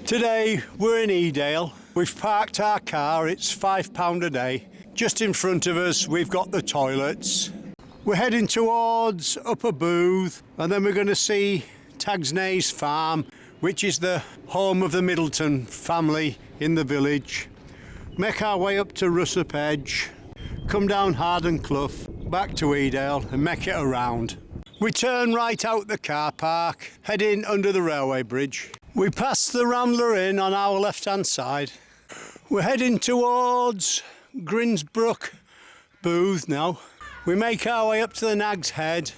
Today we're in Edale. We've parked our car, it's £5 a day. Just in front of us we've got the toilets. We're heading towards Upper Booth and then we're going to see Tagsney's farm, which is the home of the Middleton family in the village. Make our way up to Rushup Edge, come down Harden Clough, back to Edale and make it around. We turn right out the car park, head in under the railway bridge. We pass the Rambler Inn on our left hand side. We're heading towards Grinsbrook Booth now. We make our way up to the Nag's Head.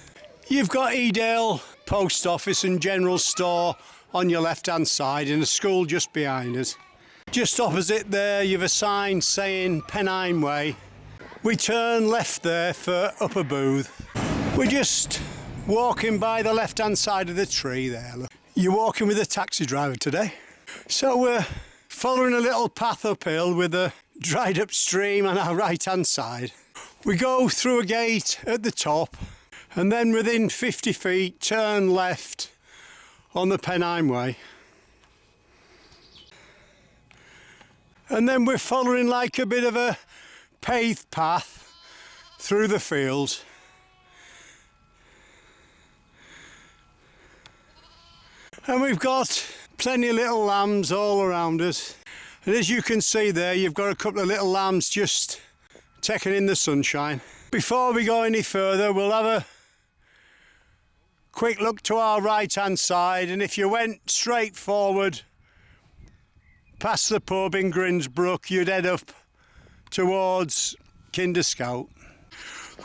You've got Edale Post Office and General Store on your left hand side and a school just behind us. Just opposite there you've a sign saying Pennine Way. We turn left there for Upper Booth. We're just walking by the left hand side of the tree there. Look. You're walking with a taxi driver today. So we're following a little path uphill with a dried up stream on our right hand side. We go through a gate at the top and then within 50 feet turn left on the Pennine Way. And then we're following like a bit of a paved path through the fields. And we've got plenty of little lambs all around us. And as you can see there, you've got a couple of little lambs just taking in the sunshine. Before we go any further, we'll have a quick look to our right hand side, and if you went straight forward past the pub in Grinsbrook, you'd head up towards Kinder Scout.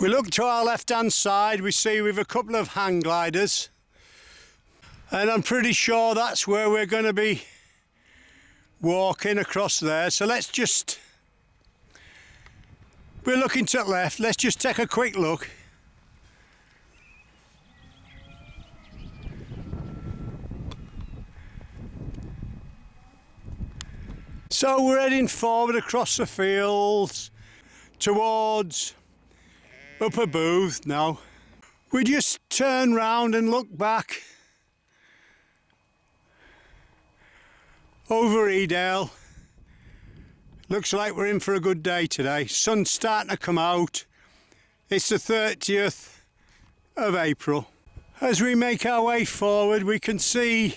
We look to our left hand side, we see we've a couple of hang gliders, and I'm pretty sure that's where we're going to be walking across there. So let's just, we're looking to the left, let's just take a quick look. So we're heading forward across the fields towards Upper Booth now. We just turn round and look back over Edale. Looks like we're in for a good day today. Sun's starting to come out. It's the 30th of April. As we make our way forward, we can see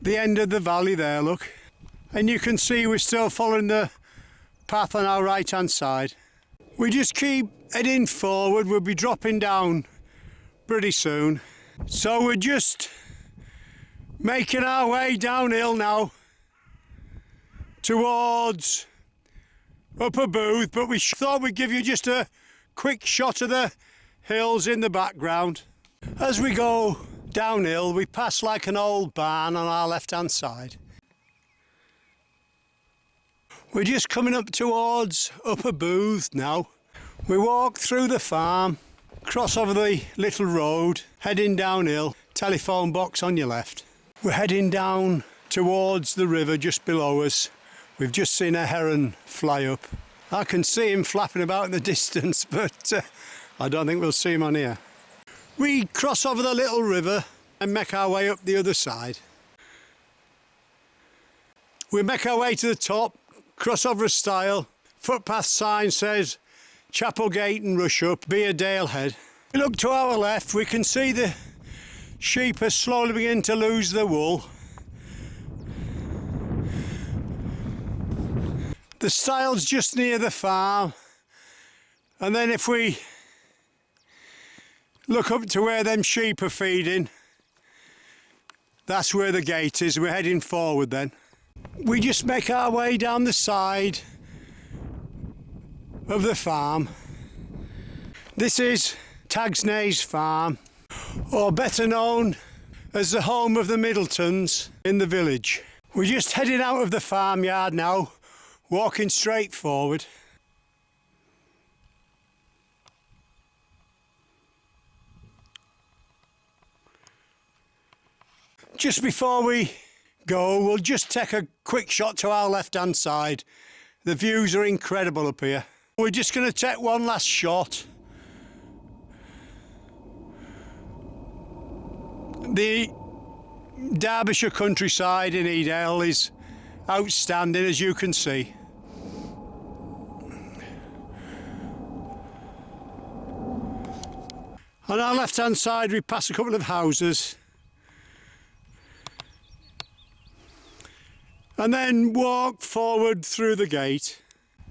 the end of the valley there, look. And you can see we're still following the path on our right hand side. We just keep heading forward, we'll be dropping down pretty soon. So we're just making our way downhill now towards Upper Booth, but we thought we'd give you just a quick shot of the hills in the background. As we go downhill, we pass like an old barn on our left hand side. We're just coming up towards Upper Booth now. We walk through the farm, cross over the little road, heading downhill, telephone box on your left. We're heading down towards the river just below us. We've just seen a heron fly up. I can see him flapping about in the distance, but I don't think we'll see him on here. We cross over the little river and make our way up the other side. We make our way to the top, cross over a stile, footpath sign says Chapelgate and Rushup, be Edale Head. We look to our left, we can see the sheep are slowly beginning to lose their wool. The stile's just near the farm, and then if we look up to where them sheep are feeding, that's where the gate is. We're heading forward then. We just make our way down the side of the farm. This is Tagsney's farm, or better known as the home of the Middletons in the village. We're just heading out of the farmyard now, walking straight forward. Just before we go, we'll just take a quick shot to our left hand side. The views are incredible up here. We're just going to take one last shot. The Derbyshire countryside in Edale is outstanding, as you can see. On our left hand side we pass a couple of houses and then walk forward through the gate.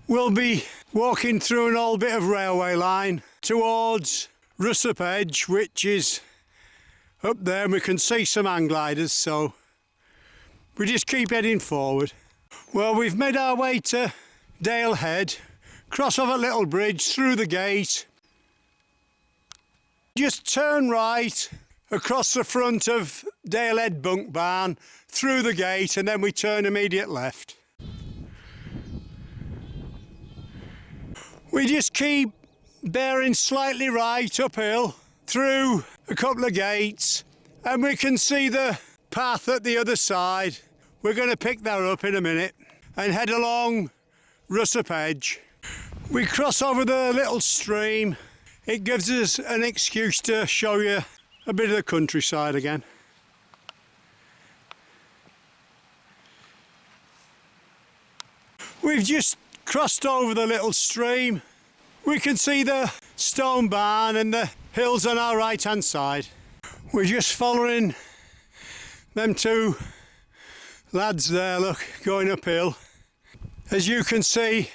We'll be walking through an old bit of railway line towards Rushup Edge, which is up there, and we can see some hang gliders, so we just keep heading forward. Well, we've made our way to Dale Head, cross over Little Bridge, through the gate. Just turn right across the front of Dale Head Bunk Barn, through the gate, and then we turn immediate left. We just keep bearing slightly right uphill through a couple of gates, and we can see the path at the other side. We're going to pick that up in a minute and head along Rushup Edge. We cross over the little stream. It gives us an excuse to show you a bit of the countryside again. We've just crossed over the little stream. We can see the stone barn and the hills on our right hand side. We're just following them two lads there, look, going uphill. As you can see,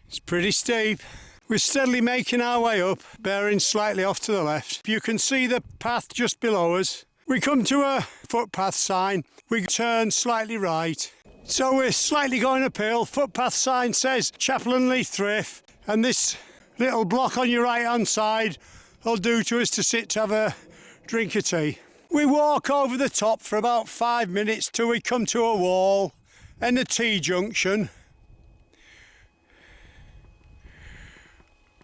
it's pretty steep. We're steadily making our way up, bearing slightly off to the left. You can see the path just below us. We come to a footpath sign. We turn slightly right. So we're slightly going uphill. Footpath sign says Chapel and Lee Thrift, and this little block on your right hand side will do to us to sit to have a drink of tea. We walk over the top for about 5 minutes till we come to a wall and a T-junction.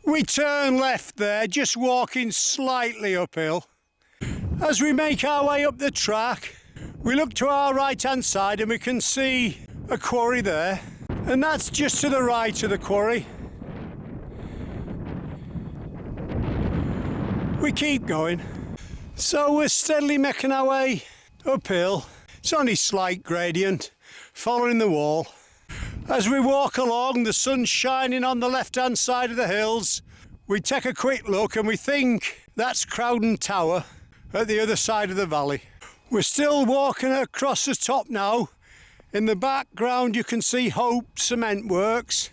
We turn left there, just walking slightly uphill. As we make our way up the track, we look to our right hand side and we can see a quarry there, and that's just to the right of the quarry. We keep going, so we're steadily making our way uphill. It's only slight gradient, following the wall. As we walk along, the sun's shining on the left hand side of the hills. We take a quick look and we think that's Crowden Tower at the other side of the valley. We're still walking across the top now. In the background you can see Hope Cement Works.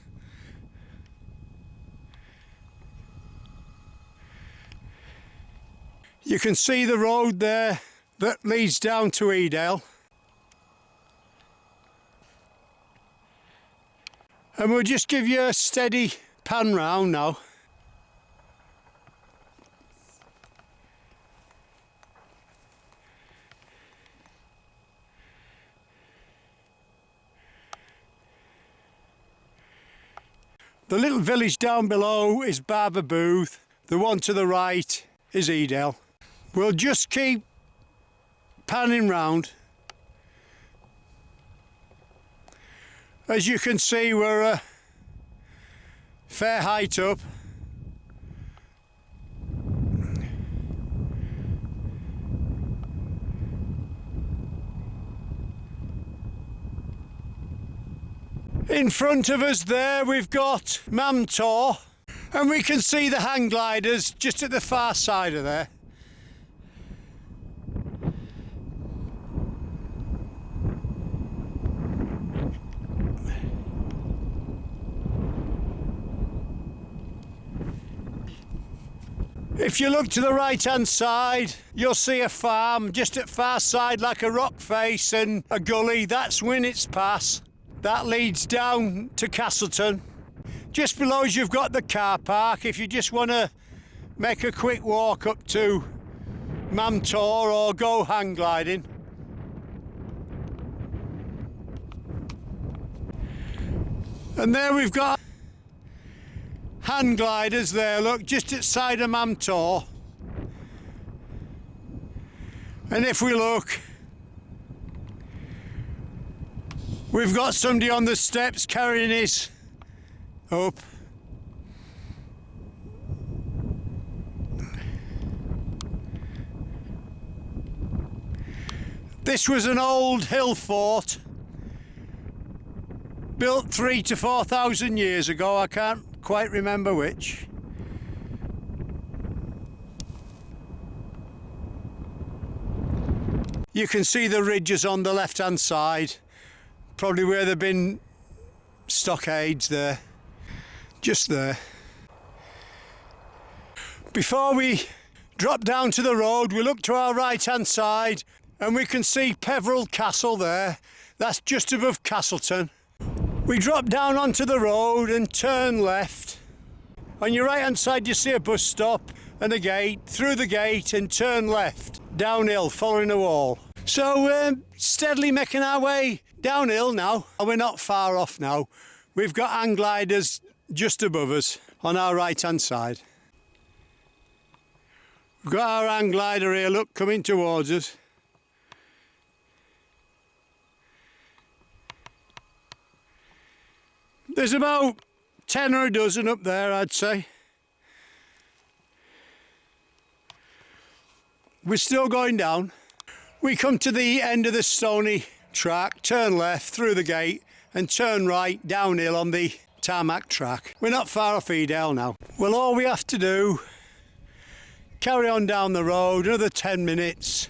You can see the road there that leads down to Edale. And we'll just give you a steady pan round now. The little village down below is Barber Booth. The one to the right is Edale. We'll just keep panning round. As you can see, we're a fair height up. In front of us there we've got Mamtor, and we can see the hang gliders just at the far side of there. If you look to the right hand side, you'll see a farm just at far side, like a rock face and a gully. That's Winnet's Pass. That leads down to Castleton. Just below us you've got the car park if you just want to make a quick walk up to Mamtor or go hang gliding. And there we've got hang gliders there, look, just outside of Mamtor. And if we look, we've got somebody on the steps carrying his up. This was an old hill fort, built 3,000 to 4,000 years ago. I can't quite remember which. You can see the ridges on the left hand side, probably where there've been stockades there, just there. Before we drop down to the road, we look to our right hand side and we can see Peveril Castle there. That's just above Castleton. We drop down onto the road and turn left. On your right hand side you see a bus stop and a gate. Through the gate and turn left, downhill, following a wall. So we're steadily making our way downhill now. We're not far off now. We've got hang gliders just above us on our right hand side. We've got our hang glider here, look, coming towards us. There's about 10 or a dozen up there, I'd say. We're still going down. We come to the end of the stony track, turn left through the gate and turn right downhill on the tarmac track. We're not far off Edale now. Well, all we have to do, carry on down the road another 10 minutes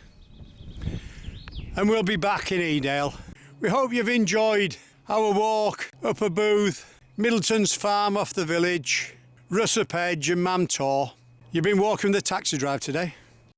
and we'll be back in Edale. We hope you've enjoyed our walk up a booth, Middleton's farm off the village, Rushup Edge and Mam Tor. You've been walking the taxi drive today.